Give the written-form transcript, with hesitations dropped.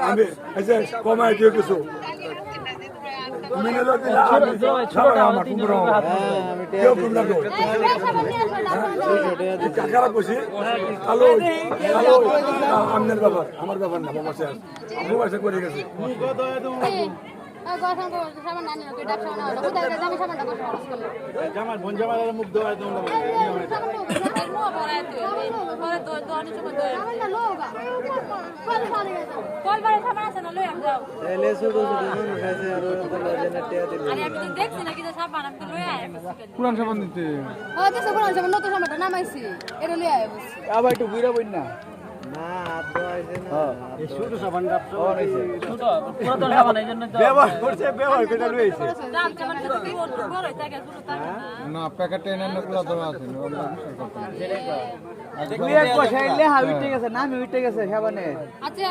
আমি কমাই দিয়ে কিছু কাকারা কইছি কালো আমনের ব্যাপার আমার ব্যাপার না বাবা শেষ আপনি পয়সা করে গেছে মুখ দেওয়া পুরান সাবান দিতে নামাইছি এটা লই আয় আবার একটু বুইরা বইন না না প্যাকেটে এনে নকুলা ধরা আছে আচ্ছা